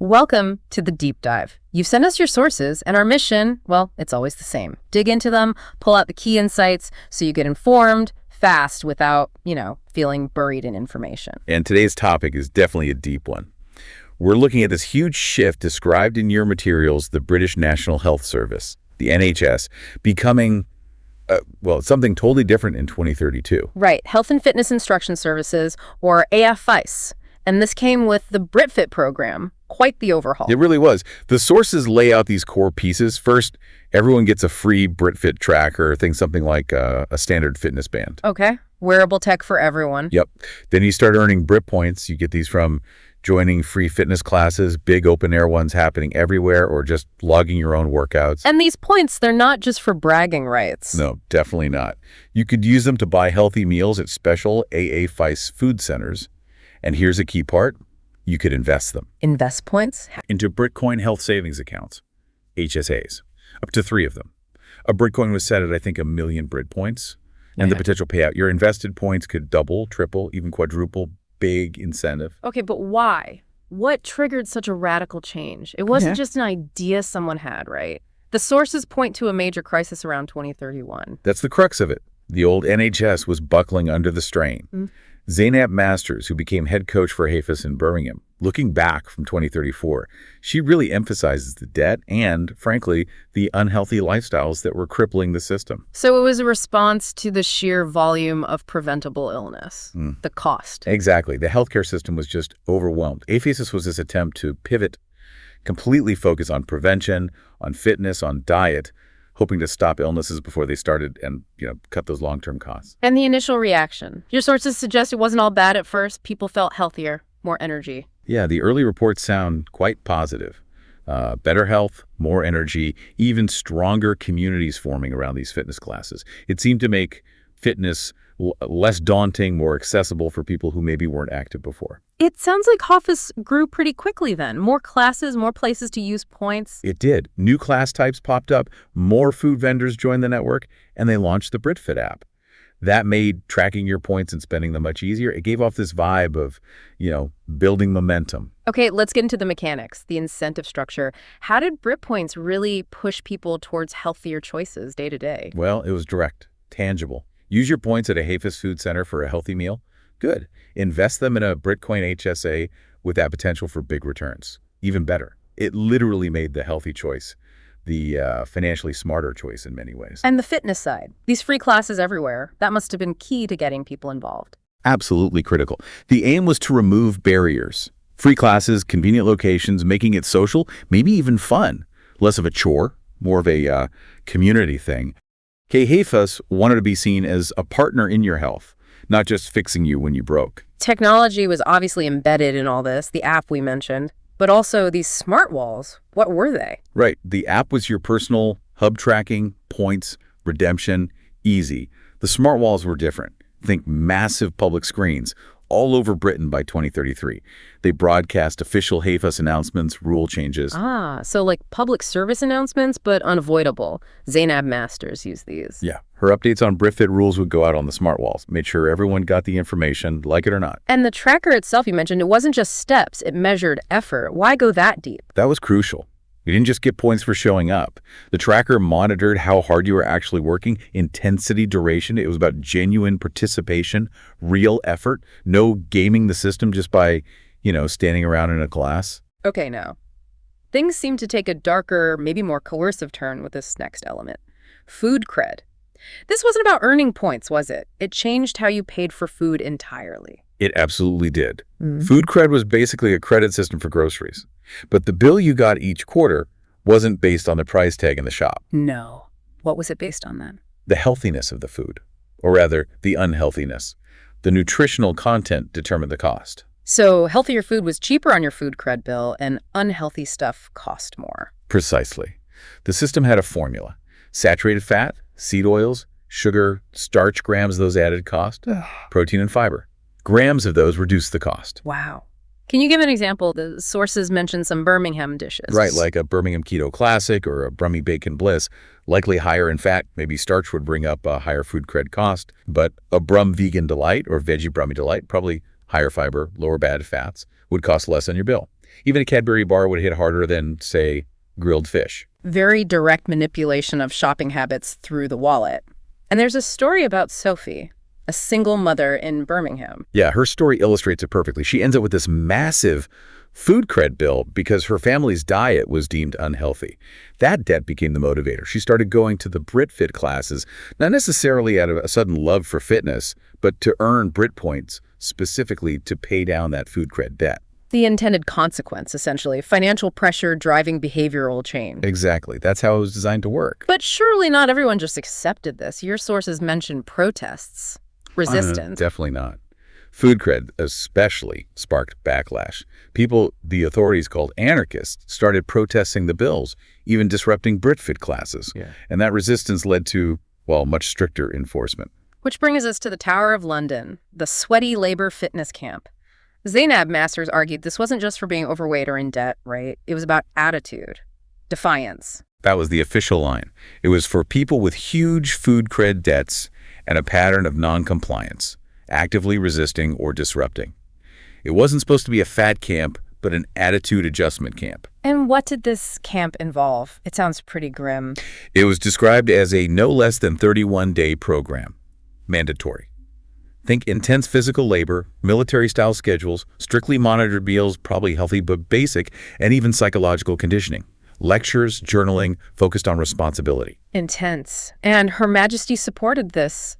Welcome to the deep dive. You've sent us your sources, and our mission, well, it's always the same. Dig into them, pull out the key insights so you get informed fast without, feeling buried in information. And today's topic is definitely a deep one. We're looking at this huge shift described in your materials, the British National Health Service, the NHS, becoming something totally different in 2032. Right, Health and Fitness Instruction Services, or AFICE. And this came with the BritFit program. Quite the overhaul. It really was. The sources lay out these core pieces. First, everyone gets a free BritFit tracker, think something like a standard fitness band. Okay, wearable tech for everyone. Yep. Then you start earning Brit points. You get these from joining free fitness classes, big open air ones happening everywhere, or just logging your own workouts. And these points, they're not just for bragging rights. No, definitely not. You could use them to buy healthy meals at special AFICE food centers. And here's a key part. You could invest them. Invest points? Into Britcoin health savings accounts, HSAs, up to 3 of them. A Britcoin was set at, I think, 1 million Brit points. And the potential payout, your invested points could double, triple, even quadruple. Big incentive. Okay, but why? What triggered such a radical change? It wasn't just an idea someone had, right? The sources point to a major crisis around 2031. That's the crux of it. The old NHS was buckling under the strain. Zainab Masters, who became head coach for HAFIS in Birmingham, looking back from 2034, she really emphasizes the debt and, frankly, the unhealthy lifestyles that were crippling the system. So it was a response to the sheer volume of preventable illness, the cost. Exactly. The healthcare system was just overwhelmed. AFIS was this attempt to pivot, completely focus on prevention, on fitness, on diet, hoping to stop illnesses before they started and, cut those long-term costs. And the initial reaction? Your sources suggest it wasn't all bad at first. People felt healthier, more energy. Yeah, the early reports sound quite positive. Better health, more energy, even stronger communities forming around these fitness classes. It seemed to make fitness less daunting, more accessible for people who maybe weren't active before. It sounds like HAFIS grew pretty quickly then. More classes, more places to use points. It did. New class types popped up, more food vendors joined the network, and they launched the BritFit app. That made tracking your points and spending them much easier. It gave off this vibe of, building momentum. Okay, let's get into the mechanics, the incentive structure. How did Brit points really push people towards healthier choices day to day? Well, it was direct, tangible. Use your points at a HAFIS food center for a healthy meal. Good. Invest them in a Britcoin HSA with that potential for big returns. Even better. It literally made the healthy choice the financially smarter choice in many ways. And the fitness side. These free classes everywhere. That must have been key to getting people involved. Absolutely critical. The aim was to remove barriers. Free classes, convenient locations, making it social, maybe even fun. Less of a chore, more of a community thing. HAFIS wanted to be seen as a partner in your health, not just fixing you when you broke. Technology was obviously embedded in all this, the app we mentioned, but also these smart walls. What were they? Right. The app was your personal hub tracking, points, redemption, easy. The smart walls were different. Think massive public screens all over Britain by 2033. They broadcast official HAFIS announcements, rule changes. So like public service announcements, but unavoidable. Zainab Masters used these. Yeah. Her updates on BritFit rules would go out on the smart walls, made sure everyone got the information, like it or not. And the tracker itself, you mentioned, it wasn't just steps, it measured effort. Why go that deep? That was crucial. You didn't just get points for showing up. The tracker monitored how hard you were actually working, intensity, duration. It was about genuine participation, real effort, no gaming the system just by, standing around in a class. Okay, now, things seem to take a darker, maybe more coercive turn with this next element. Food cred. This wasn't about earning points, was it? It changed how you paid for food entirely. It absolutely did. Food cred was basically a credit system for groceries. But the bill you got each quarter wasn't based on the price tag in the shop. No. What was it based on then? The healthiness of the food, or rather, the unhealthiness. The nutritional content determined the cost. So healthier food was cheaper on your food cred bill, and unhealthy stuff cost more. Precisely. The system had a formula. Saturated fat, seed oils, sugar, starch grams, those added cost, protein and fiber. Grams of those reduced the cost. Wow. Can you give an example? The sources mentioned some Birmingham dishes. Right, like a Birmingham Keto Classic or a Brummy Bacon Bliss, likely higher in fat. Maybe starch would bring up a higher food cred cost, but a Brum Vegan Delight or Veggie Brummy Delight, probably higher fiber, lower bad fats, would cost less on your bill. Even a Cadbury bar would hit harder than, say, grilled fish. Very direct manipulation of shopping habits through the wallet. And there's a story about Sophie, a single mother in Birmingham. Yeah, her story illustrates it perfectly. She ends up with this massive food cred bill because her family's diet was deemed unhealthy. That debt became the motivator. She started going to the BritFit classes, not necessarily out of a sudden love for fitness, but to earn Brit points specifically to pay down that food cred debt. The intended consequence, essentially, financial pressure driving behavioral change. Exactly. That's how it was designed to work. But surely not everyone just accepted this. Your sources mention protests, resistance. Definitely not. Food cred especially sparked backlash. People the authorities called anarchists started protesting the bills, even disrupting BritFit classes. Yeah. And that resistance led to, well, much stricter enforcement. Which brings us to the Tower of London, the sweaty labor fitness camp. Zainab Masters argued this wasn't just for being overweight or in debt, right? It was about attitude, defiance. That was the official line. It was for people with huge food cred debts and a pattern of non-compliance, actively resisting or disrupting. It wasn't supposed to be a fat camp, but an attitude adjustment camp. And what did this camp involve? It sounds pretty grim. It was described as a no less than 31-day program, mandatory. Think intense physical labor, military-style schedules, strictly monitored meals, probably healthy but basic, and even psychological conditioning. Lectures, journaling, focused on responsibility. Intense. And Her Majesty supported this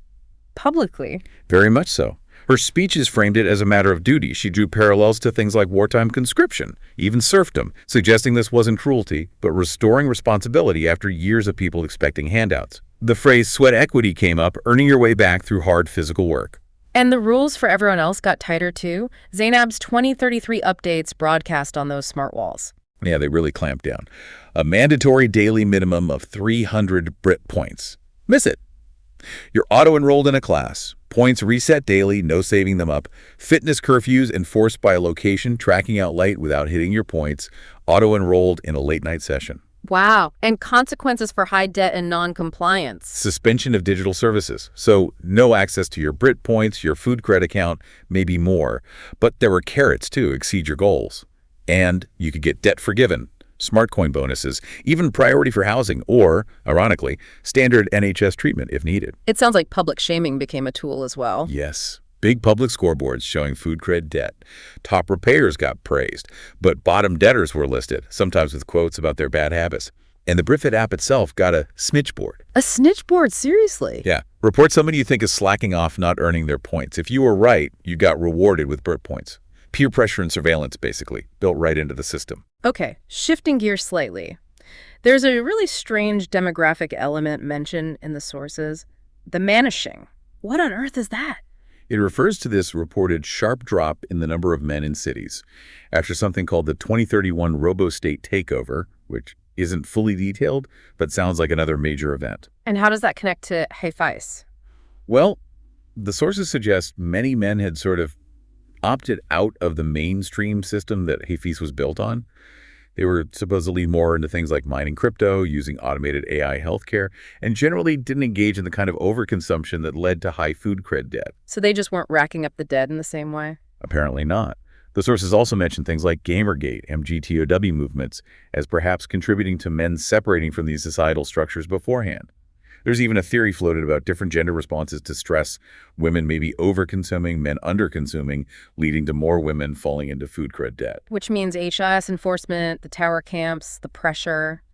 publicly. Very much so. Her speeches framed it as a matter of duty. She drew parallels to things like wartime conscription, even serfdom, suggesting this wasn't cruelty, but restoring responsibility after years of people expecting handouts. The phrase sweat equity came up, earning your way back through hard physical work. And the rules for everyone else got tighter too. Zainab's 2033 updates broadcast on those smart walls. Yeah, they really clamped down. A mandatory daily minimum of 300 Brit points. Miss it. You're auto-enrolled in a class. Points reset daily, no saving them up. Fitness curfews enforced by a location, tracking out late without hitting your points. Auto-enrolled in a late-night session. Wow. And consequences for high debt and non-compliance. Suspension of digital services. So no access to your Brit points, your food cred account, maybe more. But there were carrots, too, exceed your goals. And you could get debt forgiven, SmartCoin bonuses, even priority for housing, or, ironically, standard NHS treatment if needed. It sounds like public shaming became a tool as well. Yes. Big public scoreboards showing food cred debt. Top repayers got praised, but bottom debtors were listed, sometimes with quotes about their bad habits. And the BritFit app itself got a snitch board. A snitch board? Seriously? Yeah. Report somebody you think is slacking off not earning their points. If you were right, you got rewarded with Brit points. Peer pressure and surveillance, basically, built right into the system. Okay, shifting gears slightly. There's a really strange demographic element mentioned in the sources. The manishing. What on earth is that? It refers to this reported sharp drop in the number of men in cities after something called the 2031 robo-state takeover, which isn't fully detailed, but sounds like another major event. And how does that connect to Hafez? Well, the sources suggest many men had sort of opted out of the mainstream system that Hafez was built on. They were supposedly more into things like mining crypto, using automated AI healthcare, and generally didn't engage in the kind of overconsumption that led to high food cred debt. So they just weren't racking up the debt in the same way? Apparently not. The sources also mention things like Gamergate, MGTOW movements, as perhaps contributing to men separating from these societal structures beforehand. There's even a theory floated about different gender responses to stress. Women may be over-consuming, men under-consuming, leading to more women falling into food cred debt. Which means HIS enforcement, the tower camps, the pressure.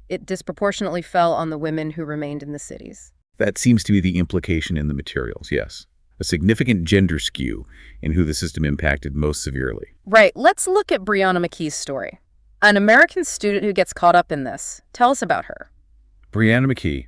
It disproportionately fell on the women who remained in the cities. That seems to be the implication in the materials, yes. A significant gender skew in who the system impacted most severely. Right. Let's look at Brianna McKee's story. An American student who gets caught up in this. Tell us about her. Brianna McKee,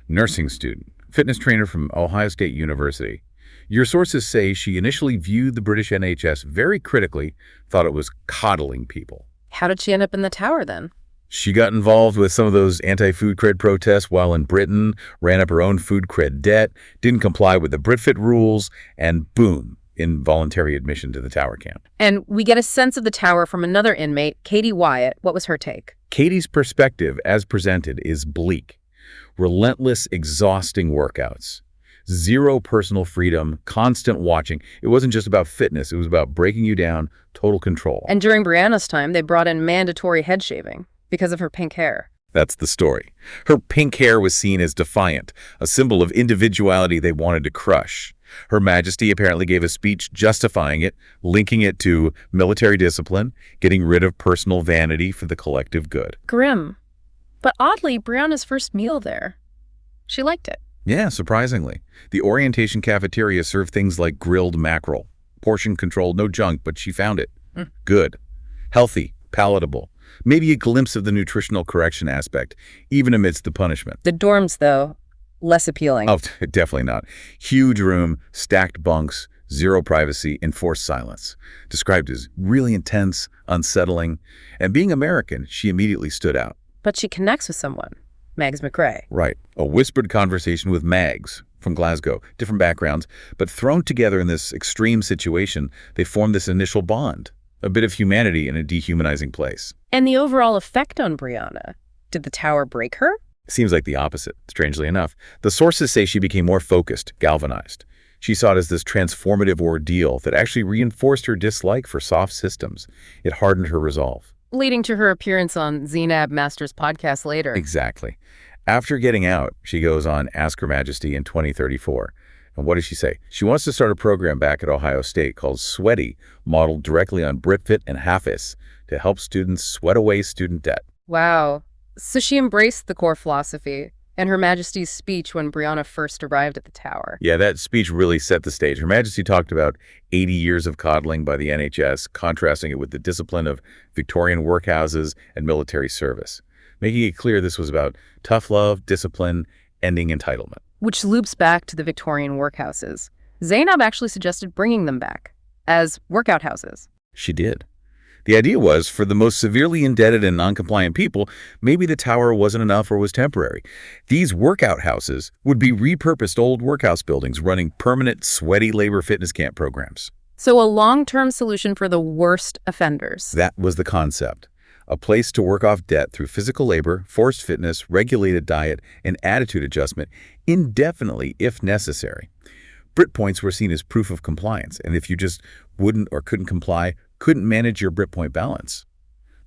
nursing student, fitness trainer from Ohio State University. Your sources say she initially viewed the British NHS very critically, thought it was coddling people. How did she end up in the tower then? She got involved with some of those anti-food cred protests while in Britain, ran up her own food cred debt, didn't comply with the BritFit rules, and boom, involuntary admission to the tower camp. And we get a sense of the tower from another inmate, Katie Wyatt. What was her take? Katie's perspective, as presented, is bleak. Relentless, exhausting workouts. Zero personal freedom, constant watching. It wasn't just about fitness. It was about breaking you down, total control. And during Brianna's time, they brought in mandatory head shaving because of her pink hair. That's the story. Her pink hair was seen as defiant, a symbol of individuality they wanted to crush. Her Majesty apparently gave a speech justifying it, linking it to military discipline, getting rid of personal vanity for the collective good. Grim. But oddly, Brianna's first meal there, she liked it. Yeah, surprisingly. The orientation cafeteria served things like grilled mackerel. Portion controlled, no junk, but she found it. Good. Healthy. Palatable. Maybe a glimpse of the nutritional correction aspect, even amidst the punishment. The dorms, though, less appealing. Oh, definitely not. Huge room, stacked bunks, zero privacy, enforced silence. Described as really intense, unsettling. And being American, she immediately stood out. But she connects with someone. Mags McRae. Right. A whispered conversation with Mags from Glasgow. Different backgrounds, but thrown together in this extreme situation, they formed this initial bond. A bit of humanity in a dehumanizing place. And the overall effect on Brianna. Did the tower break her? Seems like the opposite, strangely enough. The sources say she became more focused, galvanized. She saw it as this transformative ordeal that actually reinforced her dislike for soft systems. It hardened her resolve. Leading to her appearance on Zainab Master's podcast later. Exactly. After getting out, she goes on Ask Her Majesty in 2034. And what does she say? She wants to start a program back at Ohio State called Sweaty, modeled directly on BritFit and Hafiz, to help students sweat away student debt. Wow. So she embraced the core philosophy and Her Majesty's speech when Brianna first arrived at the tower. Yeah, that speech really set the stage. Her Majesty talked about 80 years of coddling by the NHS, contrasting it with the discipline of Victorian workhouses and military service, making it clear this was about tough love, discipline, ending entitlement. Which loops back to the Victorian workhouses. Zainab actually suggested bringing them back as workout houses. She did. The idea was, for the most severely indebted and non-compliant people, maybe the tower wasn't enough or was temporary. These workout houses would be repurposed old workhouse buildings running permanent sweaty labor fitness camp programs. So a long-term solution for the worst offenders. That was the concept. A place to work off debt through physical labor, forced fitness, regulated diet, and attitude adjustment indefinitely if necessary. BritPoints were seen as proof of compliance, and if you just wouldn't or couldn't comply, couldn't manage your BritPoint balance.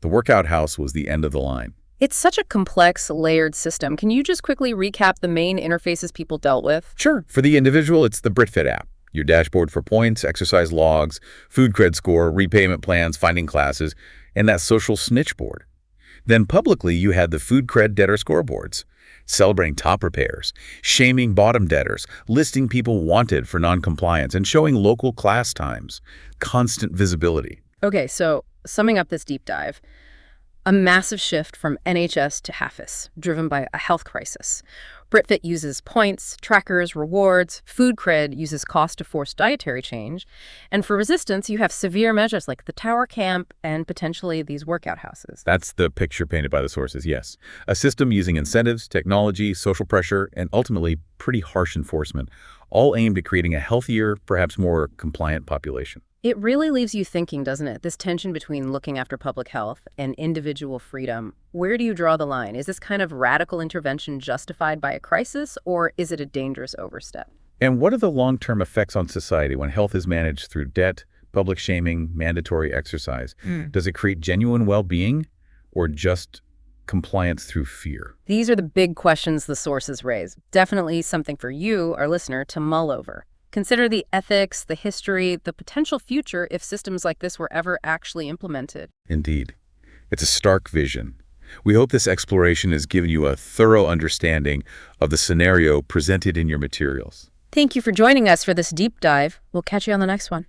The workout house was the end of the line. It's such a complex, layered system. Can you just quickly recap the main interfaces people dealt with? Sure. For the individual, it's the BritFit app. Your dashboard for points, exercise logs, food cred score, repayment plans, finding classes, and that social snitch board. Then publicly, you had the food cred debtor scoreboards, celebrating top repairs, shaming bottom debtors, listing people wanted for noncompliance, and showing local class times. Constant visibility. Okay, so summing up this deep dive, a massive shift from NHS to Hafiz, driven by a health crisis. BritFit uses points, trackers, rewards. Food Cred uses cost to force dietary change. And for resistance, you have severe measures like the tower camp and potentially these workout houses. That's the picture painted by the sources, yes. A system using incentives, technology, social pressure, and ultimately pretty harsh enforcement, all aimed at creating a healthier, perhaps more compliant population. It really leaves you thinking, doesn't it? This tension between looking after public health and individual freedom. Where do you draw the line? Is this kind of radical intervention justified by a crisis, or is it a dangerous overstep? And what are the long-term effects on society when health is managed through debt, public shaming, mandatory exercise? Does it create genuine well-being or just compliance through fear? These are the big questions the sources raise. Definitely something for you, our listener, to mull over. Consider the ethics, the history, the potential future if systems like this were ever actually implemented. Indeed. It's a stark vision. We hope this exploration has given you a thorough understanding of the scenario presented in your materials. Thank you for joining us for this deep dive. We'll catch you on the next one.